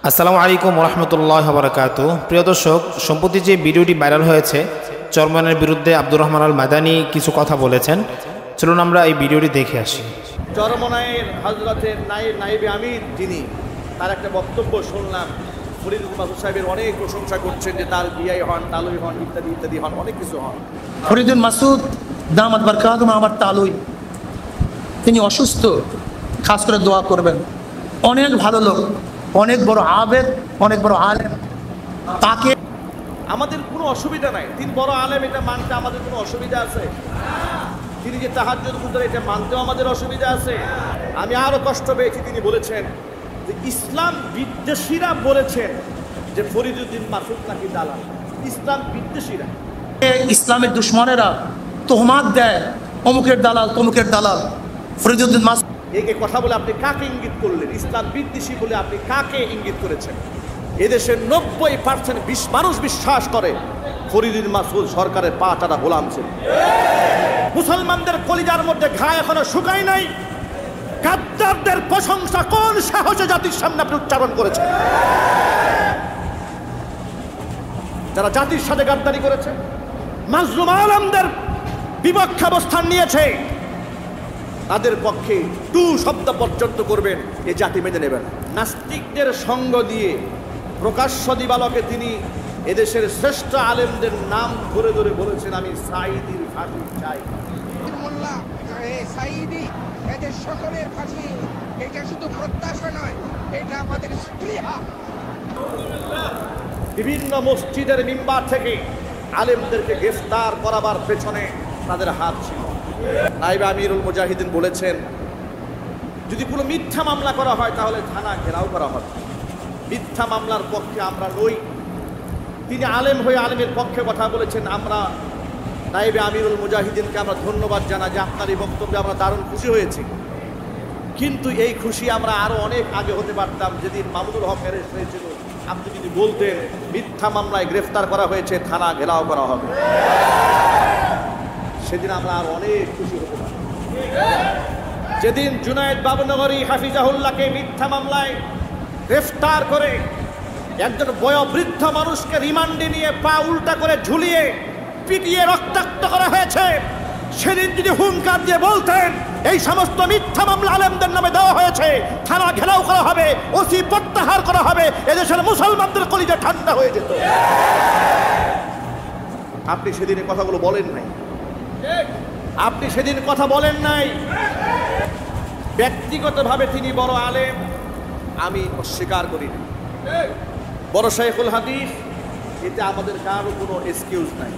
আসসালামু আলাইকুম ওরহমতুল্লাহ বারাকাতু। প্রিয় দর্শক, সম্প্রতি যে ভিডিওটি ভাইরাল হয়েছে, চরমনাইয়ের বিরুদ্ধে আব্দুর রহমান আল মাদানী কিছু কথা বলেছেন। চলুন আমরা এই ভিডিওটি দেখে আসি। চরমনাইয়ের হযরতের নায়েবে আমির যিনি, তার একটা বক্তব্য শুনলাম। ফরিদুল মাসুদ সাহেবের অনেক প্রশংসা করছেন যে তার বিয়াই হন, তালুই হন, ইত্যাদি ইত্যাদি হন, অনেক কিছু হন। ফরিদুল মাসুদ দামাত বারকাতুহু আমার তালুই, তিনি অসুস্থ, খাস করে দোয়া করবেন। অনেক ভালো লোক, অনেক বড় আবেদ, অনেক বড় আলেম। তাকে আমাদের কোনো অসুবিধা নাই, তিনি বড় আলেম, এটা মানতে আমাদের কোনো অসুবিধা আছে? তিনি যে তাহাজ্জুদ গুজার, এটা মানতেও আমাদের অসুবিধা আছে? আমি আরও কষ্ট পেয়েছি, তিনি বলেছেন যে ইসলাম বিদ্বেষীরা বলেছেন যে ফরিদুদ্দিন মাসুদ নাকি দালাল। ইসলাম বিদ্বেষীরা, ইসলামের দুশ্মনেরা তোহমাত দেয়, অমুকের দালাল তমুকের দালাল। ফরিদুদ্দিন মাসুদ এই কথা বলে আপনি কাকে ইঙ্গিত করলেন? ইসলাম বিদ্বেষী বলে আপনি কাকে ইঙ্গিত করেছেন? এদেশের 90% মানুষ বিশ্বাস করে ফরিদুদ্দিন মাসুদ সরকারের পা টানা গোলাম ছিল। মুসলমানদের কলিজার মধ্যে ঘা এখনো শুকায় নাই। গাদ্দারদের প্রশংসা কোন সাহসে জাতির সামনে আপনি উচ্চারণ করেছেন? যারা জাতির সাথে গাদ্দারি করেছে, মাজলুম আলমদের বিপক্ষে অবস্থান নিয়েছে, তাদের পক্ষে টু শব্দ পর্যন্ত করবেন, এই জাতি মেনে নেবে না। নাস্তিকদের সঙ্গ দিয়ে প্রকাশ্য দিবালকে তিনি এদেশের শ্রেষ্ঠ আলেমদের নাম ধরে ধরে বলেছেন, আমি সাঈদীর ফাঁসি চাই। মোল্লা সাঈদী এদের সকলের ফাঁসি, এটা শুধু প্রত্যাশা নয়, এটা আমাদের স্পৃহা। বিভিন্ন মসজিদের মিম্বার থেকে আলেমদেরকে গ্রেফতার করাবার পেছনে তাদের হাত ছিল। নায়েবে আমিরুল মুজাহিদিন বলেছেন, যদি কোনো মিথ্যা মামলা করা হয় তাহলে থানা ঘেরাও করা হবে। মিথ্যা মামলার পক্ষে আমরা নই। তিনি আলেম হয়ে আলেমের পক্ষে কথা বলেছেন। আমরা নায়েবে আমিরুল মুজাহিদিনকে আমরা ধন্যবাদ জানাই যে আপনার এই বক্তব্যে আমরা দারুণ খুশি হয়েছি। কিন্তু এই খুশি আমরা আরও অনেক আগে হতে পারতাম। যেদিন মামুনুল হক অ্যারেস্ট হয়েছিল, আপনি যদি বলতেন মিথ্যা মামলায় গ্রেফতার করা হয়েছে, থানা ঘেরাও করা হবে, সেদিন আমরা আর অনেক খুশি হতে পারি। যেদিন জুনায়েদ বাবুনগরী হাফিজাহুল্লাহকে মিথ্যা মামলায় গ্রেফতার করে একজন বয়োবৃদ্ধ মানুষকে রিমান্ডে নিয়ে পা উল্টা করে ঝুলিয়ে পিটিয়ে রক্তাক্ত করা হয়েছে, সেদিন যদি হুঙ্কার দিয়ে বলতেন এই সমস্ত মিথ্যা মামলা আলেমদের নামে দেওয়া হয়েছে, থানা ঘেরাও করা হবে, ওসি প্রত্যাহার করা হবে, এদেশের মুসলমানদের কলিজা ঠান্ডা হয়ে যেত। আপনি সেদিন এই কথাগুলো বলেন নাই। আপনি সেদিন কথা বলেন নাই। ব্যক্তিগতভাবে তিনি বড় আলেম, আমি অস্বীকার করি না। বড় শাইখুল হাদিস, এতে আমাদের কারো কোনো এক্সকিউজ নাই।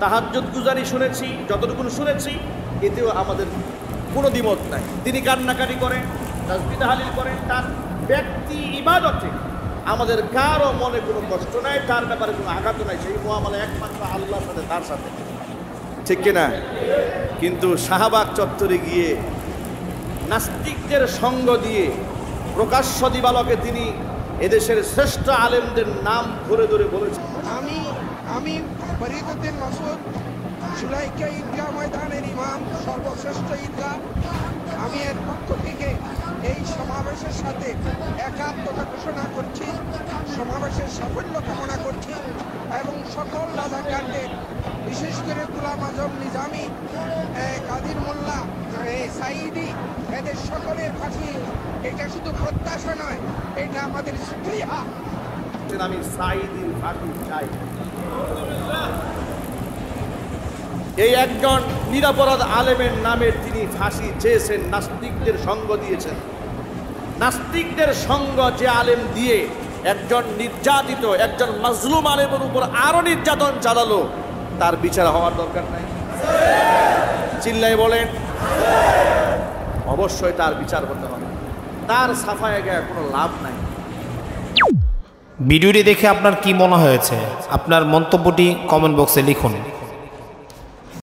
তাহাজ্জুদ গুজারি শুনেছি, যতটুকু শুনেছি, এতেও আমাদের কোনো দ্বিমত নাই। তিনি কান্নাকাটি করেন, তাসবিহ তাহলিল করেন, তার ব্যক্তি ইবাদতে আমাদের কারো মনে কোনো কষ্ট নাই, তার ব্যাপারে কোনো আঘাত নাই। সেই মুআমালা একমাত্র আল্লাহর সাথে, তার সাথে, ঠিক কিনা? কিন্তু শাহবাগ চত্বরে গিয়ে নাস্তিকদের সঙ্গ দিয়ে প্রকাশ্য দিবালকে তিনি এদেশের শ্রেষ্ঠ আলেমদের নাম ধরে ধরে বলেছেন। আমি ফরিদুদ্দিন মাসুদ, সুলাইকা ঈদগাহ ময়দানের ইমাম, সর্বশ্রেষ্ঠ ঈদগাহ, আমি এর পক্ষ থেকে এই সমাবেশের সাথে একাত্মতা ঘোষণা করছি, সমাবেশের সাফল্য কামনা করছি এবং সকল রাজাকারদের, বিশেষ করে গোলাম আজম নিজামী, কাদির মোল্লা সাঈদী, এদের সকলের ফাঁসি, এটা শুধু প্রত্যাশা নয়, এটা আমাদের স্পৃহা। আমি সাঈদীর ফাঁসি চাই। এই একজন নিরপরাধ আলেমের নামে তিনি ফাঁসি চেয়েছেন, নাস্তিকদের সঙ্গ দিয়েছেন। নাস্তিকদের সঙ্গ যে আলেম দিয়ে একজন নির্যাতিত, একজন মাজলুম আলেমের উপর আরো নির্যাতন চালালো, তার বিচার হওয়ার দরকার নাই? চিল্লাই বলেন, অবশ্যই তার বিচার করতে হবে। তার সাফায়ে গায়ে কোনো লাভ নাই। ভিডিওটি দেখে আপনার কি মনে হয়েছে? আপনার মন্তব্যটি কমেন্ট বক্সে লিখুন।